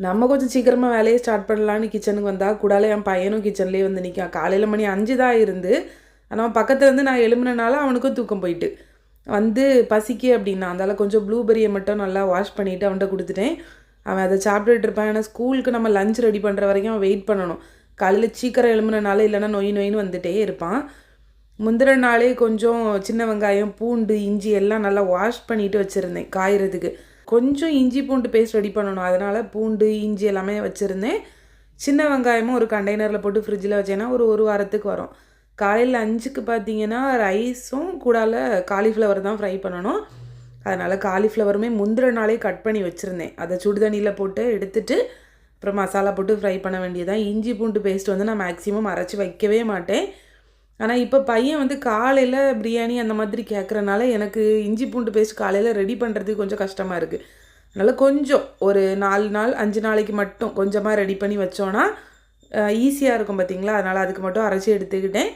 நம்ம கொஞ்சம் சீக்கிரமாக வேலையை ஸ்டார்ட் பண்ணலான்னு கிச்சனுக்கு வந்தால் கூடால என் பையனும் கிச்சன்லேயே வந்து நிற்கான். காலையில் மணி 5 தான் இருந்து, ஆனால் பக்கத்துலேருந்து நான் எழும்புனனால அவனுக்கும் தூக்கம் போயிட்டு வந்து பசிக்கு அப்படின்னா அதனால் கொஞ்சம் ப்ளூபெரியை மட்டும் நல்லா வாஷ் பண்ணிவிட்டு அவன்கிட்ட கொடுத்துட்டேன். அவன் அதை சாப்பிட்டுட்டு இருப்பான். ஏன்னா ஸ்கூலுக்கு நம்ம லஞ்ச் ரெடி பண்ணுற வரைக்கும் அவன் வெயிட் பண்ணணும். காலையில் சீக்கிரம் எழும்புனனால இல்லைன்னா நொயின்னு வந்துகிட்டே இருப்பான். முந்தின நாளே கொஞ்சம் சின்ன வெங்காயம், பூண்டு, இஞ்சி எல்லாம் நல்லா வாஷ் பண்ணிவிட்டு வச்சுருந்தேன் காயறதுக்கு. கொஞ்சம் இஞ்சி பூண்டு பேஸ்ட் ரெடி பண்ணணும், அதனால் பூண்டு இஞ்சி எல்லாமே வச்சுருந்தேன். சின்ன வெங்காயமும் ஒரு கண்டெய்னரில் போட்டு ஃப்ரிட்ஜில் வச்சேன்னா ஒரு வாரத்துக்கு வரும். காலையில் 5க்கு பார்த்தீங்கன்னா ரைஸும் கூடால காலிஃப்ளவர் தான் ஃப்ரை பண்ணணும். அதனால் காலிஃப்ளவருமே முந்தின நாளே கட் பண்ணி வச்சுருந்தேன். அதை சுடுதண்ணியில் போட்டு எடுத்துகிட்டு அப்புறம் மசாலா போட்டு ஃப்ரை பண்ண வேண்டியதான். இஞ்சி பூண்டு பேஸ்ட் வந்து நான் மேக்ஸிமம் அரைச்சி வைக்கவே மாட்டேன். ஆனால் இப்போ பையன் வந்து காலையில் பிரியாணி அந்த மாதிரி கேட்குறனால எனக்கு இஞ்சி பூண்டு பேஸ்ட் காலையில் ரெடி பண்ணுறதுக்கு கொஞ்சம் கஷ்டமாக இருக்குது. அதனால் கொஞ்சம் ஒரு 4 நாள் 5 நாளைக்கு மட்டும் கொஞ்சமாக ரெடி பண்ணி வச்சோன்னா ஈஸியாக இருக்கும் பார்த்திங்களா. அதனால் அதுக்கு மட்டும் அரைச்சி எடுத்துக்கிட்டேன்.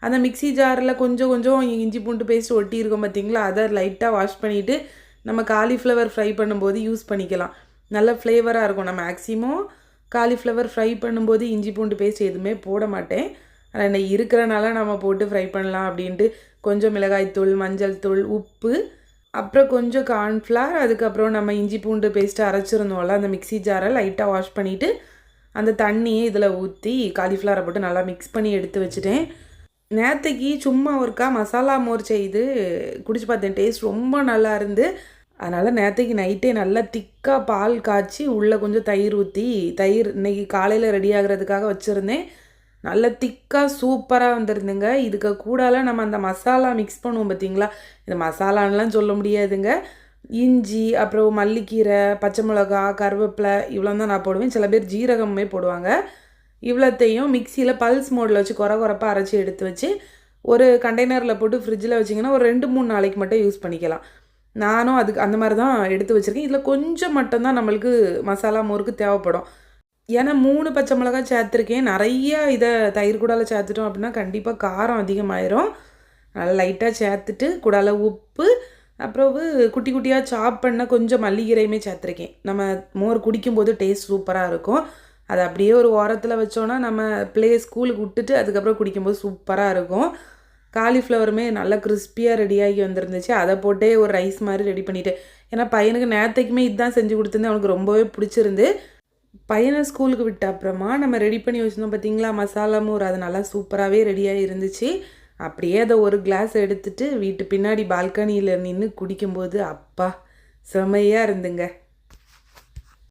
அந்த மிக்ஸி ஜாரில் கொஞ்சம் இஞ்சி பூண்டு பேஸ்ட் ஒட்டி இருக்கும் பார்த்திங்களா, அதை லைட்டாக வாஷ் பண்ணிவிட்டு நம்ம காலிஃப்ளவர் ஃப்ரை பண்ணும்போது யூஸ் பண்ணிக்கலாம். நல்ல ஃப்ளேவராக இருக்கும். நான் மேக்ஸிமம் காலிஃப்ளவர் ஃப்ரை பண்ணும்போது இஞ்சி பூண்டு பேஸ்ட் எதுவுமே போட மாட்டேன். ஆனால் இருக்கிறனால நம்ம போட்டு ஃப்ரை பண்ணலாம் அப்படின்ட்டு கொஞ்சம் மிளகாய்த்தூள், மஞ்சள் தூள், உப்பு, அப்புறம் கொஞ்சம் கார்ன்ஃப்ளவர், அதுக்கப்புறம் நம்ம இஞ்சி பூண்டு பேஸ்ட்டு அரைச்சிருந்தோம்ல அந்த மிக்ஸி ஜாரை லைட்டாக வாஷ் பண்ணிவிட்டு அந்த தண்ணியை இதில் ஊற்றி காலிஃப்ளவரை போட்டு நல்லா மிக்ஸ் பண்ணி எடுத்து வச்சுட்டேன். நேற்றுக்கு சும்மா ஒருக்கா மசாலா மோர் செய்து குடிச்சு பார்த்தேன். டேஸ்ட் ரொம்ப நல்லா இருந்து. அதனால் நேற்றுக்கு நைட்டே நல்லா திக்காக பால் காய்ச்சி உள்ளே கொஞ்சம் தயிர் ஊற்றி தயிர் இன்றைக்கி காலையில் ரெடி ஆகிறதுக்காக வச்சுருந்தேன். நல்ல திக்காக சூப்பராக வந்துருந்துங்க. இதுக்கு கூடால நம்ம அந்த மசாலா மிக்ஸ் பண்ணுவோம் பார்த்திங்களா, இந்த மசாலான்லாம் சொல்ல முடியாதுங்க. இஞ்சி, அப்புறம் மல்லிக்கீரை, பச்சை மிளகா, கருவேப்பிலை இவ்வளோ தான் நான் போடுவேன். சில பேர் ஜீரகமே போடுவாங்க. இவ்வளோத்தையும் மிக்சியில் பல்ஸ் மோடில் வச்சு குறப்பாக அரைச்சி எடுத்து வச்சு ஒரு கண்டெய்னரில் போட்டு ஃப்ரிட்ஜில் வச்சிங்கன்னா ஒரு 2-3 நாளைக்கு மட்டும் யூஸ் பண்ணிக்கலாம். நானும் அதுக்கு அந்த மாதிரி தான் எடுத்து வச்சுருக்கேன். இதில் கொஞ்சம் மட்டும்தான் நம்மளுக்கு மசாலா மோருக்கு தேவைப்படும். ஏன்னா 3 பச்சை மிளகாய் சேர்த்துருக்கேன். நிறைய இதை தயிர் கூடால சேர்த்துட்டோம் அப்படின்னா கண்டிப்பாக காரம் அதிகமாயிரும். நல்லா லைட்டாக சேர்த்துட்டு கூடால உப்பு, அப்புறம் குட்டி குட்டியாக சாப் பண்ண கொஞ்சம் மல்லிகீரையுமே சேர்த்துருக்கேன். நம்ம மோர் குடிக்கும்போது டேஸ்ட் சூப்பராக இருக்கும். அதை அப்படியே ஒரு ஓரத்தில் வச்சோன்னா நம்ம ஸ்கூலுக்கு விட்டுட்டு அதுக்கப்புறம் குடிக்கும்போது சூப்பராக இருக்கும். காலிஃப்ளவருமே நல்லா கிறிஸ்பியாக ரெடியாகி வந்துருந்துச்சு. அதை போட்டே ஒரு ரைஸ் மாதிரி ரெடி பண்ணிவிட்டேன். ஏன்னா பையனுக்கு நேற்றுக்குமே இதுதான் செஞ்சு கொடுத்துருந்தேன். அவனுக்கு ரொம்பவே பிடிச்சிருந்து. பையனை ஸ்கூலுக்கு விட்ட அப்புறமா நம்ம ரெடி பண்ணி வச்சுருந்தோம் பார்த்திங்களா மசாலா மோர், அது நல்லா சூப்பராகவே ரெடியாக இருந்துச்சு. அப்படியே அதை ஒரு கிளாஸ் எடுத்துகிட்டு வீட்டு பின்னாடி பால்கனியில் நின்று குடிக்கும்போது அப்பா செமையாக இருந்துங்க.